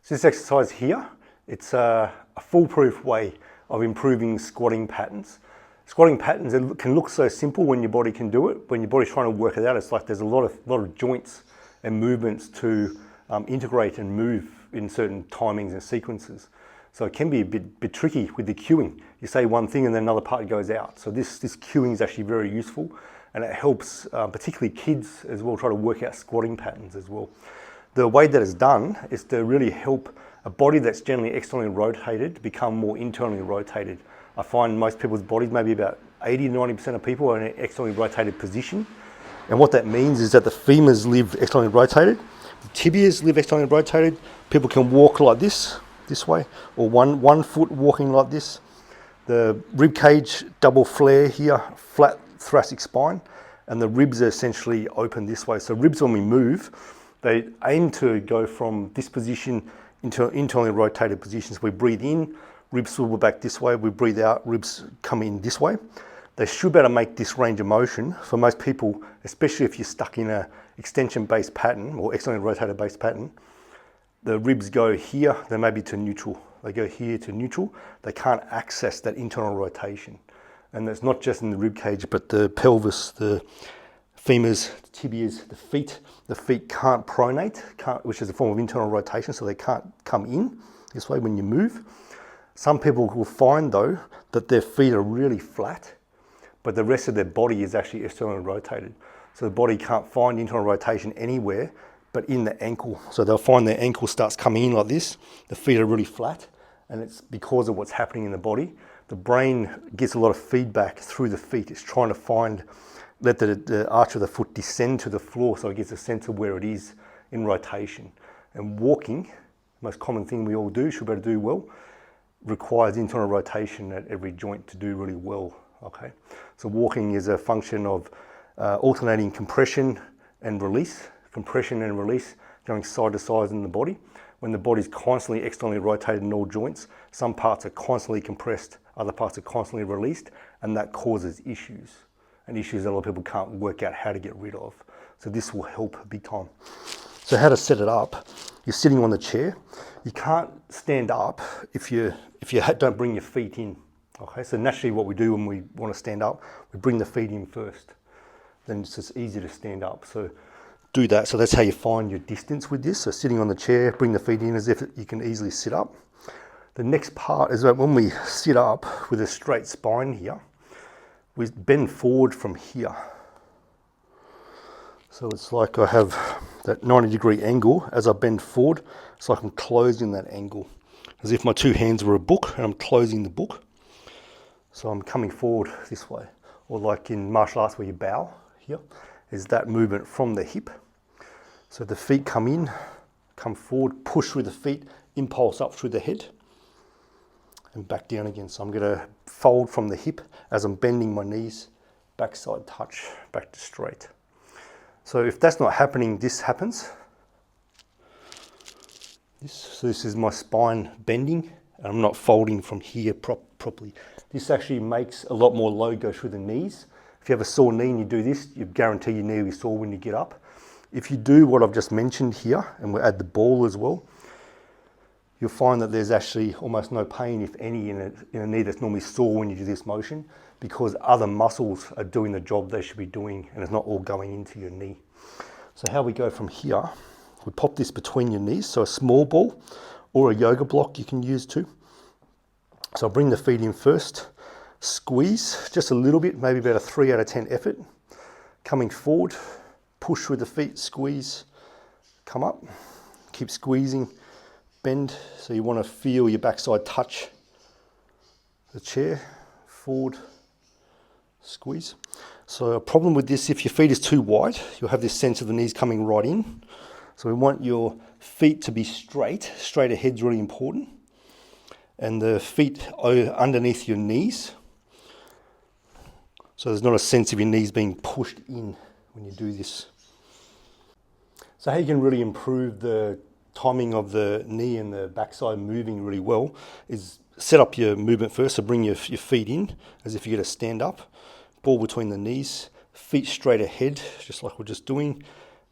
So this exercise here, it's a foolproof way of improving squatting patterns. Squatting patterns can look so simple when your body can do it. When your body's trying to work it out, it's like there's a lot of joints and movements to integrate and move in certain timings and sequences. So it can be a bit tricky with the cueing. You say one thing and then another part goes out. So this cueing is actually very useful, and it helps particularly kids as well try to work out squatting patterns as well. The way that it's done is to really help a body that's generally externally rotated to become more internally rotated. I find most people's bodies, maybe about 80 to 90% of people, are in an externally rotated position. And what that means is that the femurs live externally rotated, the tibias live externally rotated. People can walk like this way, or one foot walking like this. The rib cage double flare here, flat thoracic spine, and the ribs are essentially open this way. So ribs, when we move, they aim to go from this position into internally rotated positions. We breathe in, ribs swivel back this way. We breathe out, ribs come in this way. They should be able to make this range of motion for most people, especially if you're stuck in a extension-based pattern or externally rotated-based pattern. The ribs go here, they may be to neutral. They go here to neutral. They can't access that internal rotation. And that's not just in the rib cage, but the pelvis, the femurs, the tibias, the feet. The feet can't pronate, which is a form of internal rotation, so they can't come in this way when you move. Some people will find though that their feet are really flat, but the rest of their body is actually externally rotated. So the body can't find internal rotation anywhere but in the ankle. So they'll find their ankle starts coming in like this. The feet are really flat, and it's because of what's happening in the body. The brain gets a lot of feedback through the feet. It's trying to let the arch of the foot descend to the floor so it gets a sense of where it is in rotation. And walking, the most common thing we all do, should be able to do well, requires internal rotation at every joint to do really well. Okay, so walking is a function of alternating compression and release, going side to side in the body. When the body's constantly externally rotated in all joints, some parts are constantly compressed, other parts are constantly released, and that causes issues. And issues that a lot of people can't work out how to get rid of. So this will help big time. So how to set it up, you're sitting on the chair. You can't stand up if you don't bring your feet in. Okay, so naturally what we do when we want to stand up, we bring the feet in first. Then it's just easy to stand up. So do that. So that's how you find your distance with this. So sitting on the chair, bring the feet in as if you can easily sit up. The next part is that when we sit up with a straight spine here, we bend forward from here. So it's like I have that 90-degree angle. As I bend forward, it's like I'm closing that angle, as if my two hands were a book and I'm closing the book. So I'm coming forward this way, or like in martial arts where you bow here, is that movement from the hip. So the feet come in, come forward, push through the feet, impulse up through the head, and back down again. So I'm going to fold from the hip as I'm bending my knees, backside touch, back to straight. So if that's not happening, this happens. So this is my spine bending, and I'm not folding from here properly. This actually makes a lot more load go through the knees. If you have a sore knee and you do this, you guarantee your knee will be sore when you get up. If you do what I've just mentioned here, and we'll add the ball as well, you'll find that there's actually almost no pain, if any, in a knee that's normally sore when you do this motion, because other muscles are doing the job they should be doing, and it's not all going into your knee. So how we go from here, we pop this between your knees, so a small ball or a yoga block you can use too. So I'll bring the feet in first, squeeze just a little bit, maybe about a 3 out of 10 effort. Coming forward, push with the feet, squeeze, come up, keep squeezing, bend. So you want to feel your backside touch the chair, forward, squeeze. So a problem with this, if your feet is too wide, you'll have this sense of the knees coming right in. So we want your feet to be straight. Straight ahead's really important. And the feet underneath your knees. So there's not a sense of your knees being pushed in when you do this. So how you can really improve the timing of the knee and the backside moving really well is set up your movement first. So bring your feet in as if you're going to stand up. Ball between the knees, feet straight ahead, just like we're just doing.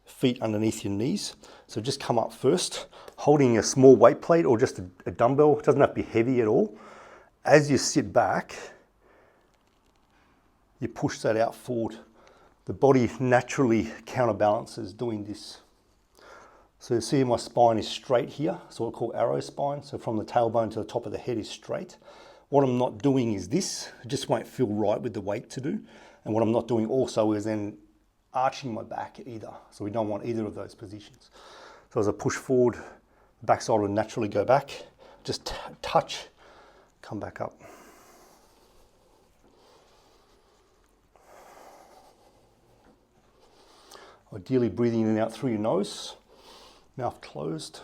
feet underneath your knees. So just come up first, holding a small weight plate or just a dumbbell. It doesn't have to be heavy at all. As you sit back, you push that out forward. The body naturally counterbalances doing this. So you see my spine is straight here, so what we call arrow spine. So from the tailbone to the top of the head is straight. What I'm not doing is this. It just won't feel right with the weight to do. And what I'm not doing also is then arching my back either. So we don't want either of those positions. So as I push forward, the backside will naturally go back. Just touch, come back up. Ideally breathing in and out through your nose, mouth closed.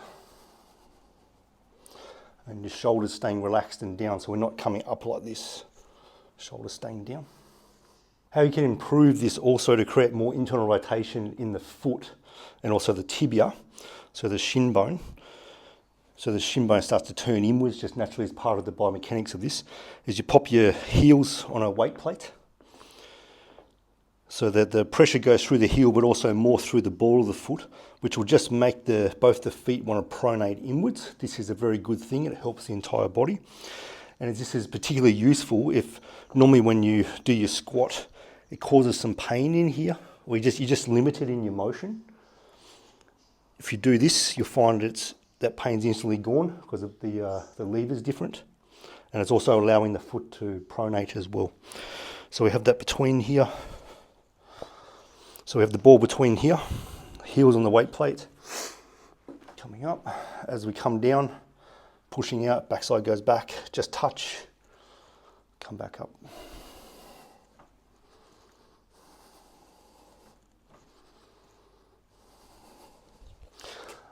And your shoulders staying relaxed and down, so we're not coming up like this. Shoulders staying down. How you can improve this also to create more internal rotation in the foot and also the tibia, so the shin bone. So the shin bone starts to turn inwards just naturally as part of the biomechanics of this, is you pop your heels on a weight plate so that the pressure goes through the heel but also more through the ball of the foot, which will just make both the feet want to pronate inwards. This is a very good thing. It helps the entire body. And this is particularly useful if normally when you do your squat, it causes some pain in here, or you're just limited in your motion. If you do this, you'll find that pain's instantly gone because of the lever is different. And it's also allowing the foot to pronate as well. So we have that between here. So we have the ball between here, heels on the weight plate, coming up. As we come down, pushing out, backside goes back, just touch, come back up.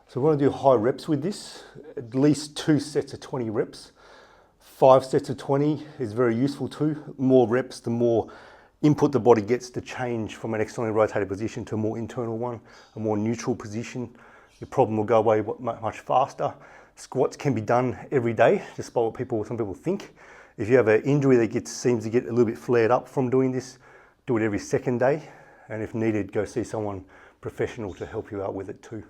So we want to do high reps with this, at least 2 sets of 20 reps. 5 sets of 20 is very useful too. More reps, the more input the body gets to change from an externally rotated position to a more internal one, a more neutral position. Your problem will go away much faster. Squats can be done every day, just by what some people think. If you have an injury that seems to get a little bit flared up from doing this, do it every second day. And if needed, go see someone professional to help you out with it too.